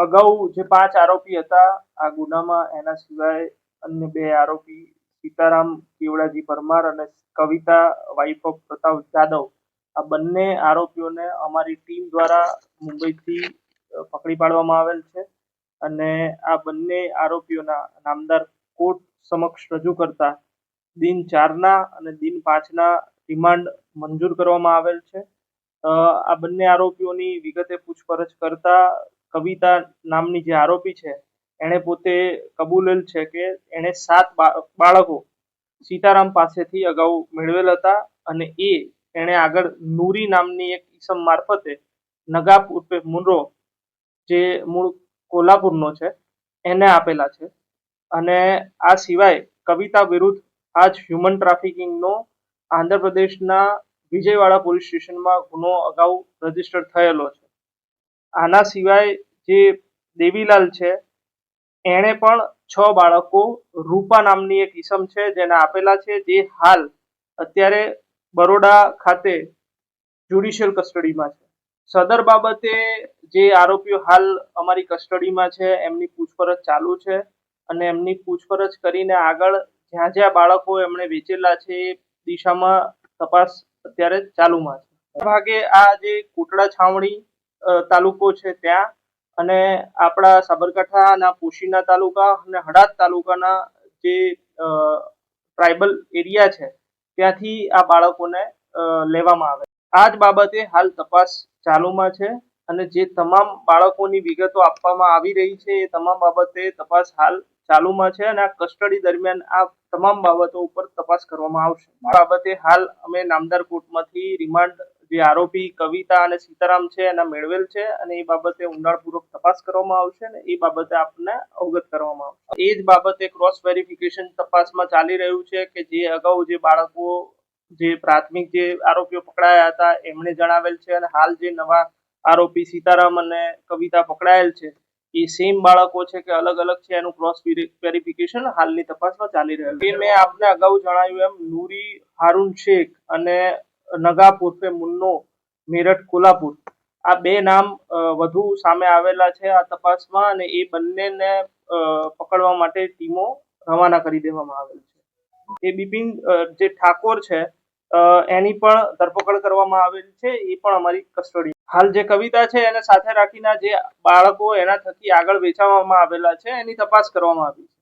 અગાઉ જે 5 આરોપી હતા આ ગુનામાં, એના સિવાય અન્ય 2 આરોપી સીતારામ કેવડાજી પરમાર અને કવિતા વાઇફ ઓફ પ્રતાપ જાદવ, આ બંને આરોપીઓને અમારી ટીમ દ્વારા મુંબઈથી પકડી પાડવામાં આવેલ છે અને આ બંને આરોપીઓના નામદાર કોર્ટ સમક્ષ રજૂ કરતા દિન 4ના અને દિન 5ના રિમાન્ડ મંજૂર કરવામાં આવેલ છે। આ બંને આરોપીઓની વિગતે પૂછપરછ કરતા કવિતા નામની જે આરોપી છે એણે પોતે કબૂલેલ છે કે એણે 7 બાળકો સીતારામ પાસેથી અગાઉ મેળવેલ હતા અને એણે આગળ નૂરી નામની એક ઈસમ મારફતે નગાપ ઉર્ફે મુનરો, જે મૂળ કોલ્હાપુરનો છે, એને આપેલા છે અને આ સિવાય કવિતા વિરુદ્ધ આજ હ્યુમન ટ્રાફિકિંગનો આંધ્રપ્રદેશના વિજયવાડા પોલીસ સ્ટેશનમાં ગુનો અગાઉ રજીસ્ટર થયેલો છે। આના સિવાય જે દેવીલાલ છે એણે પણ 6 બાળકો રૂપા નામની એક ઈસમ છે જેને આપેલા છે, જે હાલ અત્યારે બરોડા ખાતે જ્યુડિશિયલ કસ્ટડીમાં છે। સદર બાબતે જે આરોપીઓ હાલ અમારી કસ્ટડીમાં છે એમની પૂછપરછ ચાલુ છે અને એમની પૂછપરછ કરીને આગળ જ્યાં જ્યાં બાળકો એમણે વેચેલા છે એ દિશામાં તપાસ અત્યારે ચાલુમાં છે। ભાગે આ જે કોટડા છાવણી તાલુકો છે ત્યાં અને આપણા સાબરકાંઠાના પોશીના તાલુકા અને હડાદ તાલુકાના જે ટ્રાઇબલ એરિયા છે ત્યાંથી આ બાળકોને લેવામાં આવે। આ જ બાબતે હાલ તપાસ ચાલુમાં છે અને જે તમામ બાળકોની વિગતો આપવામાં આવી રહી છે એ તમામ બાબતે તપાસ હાલ ચાલુમાં છે અને આ કસ્ટડી દરમિયાન આ તમામ બાબતો ઉપર તપાસ કરવામાં આવશે। આ બાબતે હાલ અમે નામદાર કોર્ટમાંથી રિમાન્ડ જે આરોપી કવિતા અને સીતારામ છે એના મેળવેલ છે અને એ બાબતે ઊંડાણપૂર્વક તપાસ કરવામાં આવશે અને એ બાબતે આપને અવગત કરવામાં આવશે। એ જ બાબતે ક્રોસ વેરિફિકેશન તપાસમાં ચાલી રહ્યું છે કે જે અગાઉ જે બાળકો જે પ્રાથમિક જે આરોપીઓ પકડાયા હતા એમણે જણાવેલ છે અને હાલ જે નવા આરોપી સીતારામ અને કવિતા પકડાયેલ છે એ સેમ બાળકો છે કે અલગ અલગ છે એનું ક્રોસ વેરિફિકેશન હાલની તપાસમાં ચાલી રહ્યું છે। મેં આપને અગાઉ જણાવ્યું એમ નૂરી હારૂન શેખ અને નગાપ ઉર્ફે મુન્નો મેરઠ કોલ્હાપુર, આ 2 નામ વધુ સામે આવેલા છે આ તપાસમાં અને એ બંનેને પકડવા માટે ટીમો રવાના કરી દેવામાં આવેલ છે। એ બિપિન જે ઠાકોર છે એની પણ ધરપકડ કરવામાં આવેલ છે, એ પણ અમારી કસ્ટડી। હાલ જે કવિતા છે એને સાથે રાખીને જે બાળકો એના થકી આગળ વેચાવામાં આવેલા છે એની તપાસ કરવામાં આવી છે।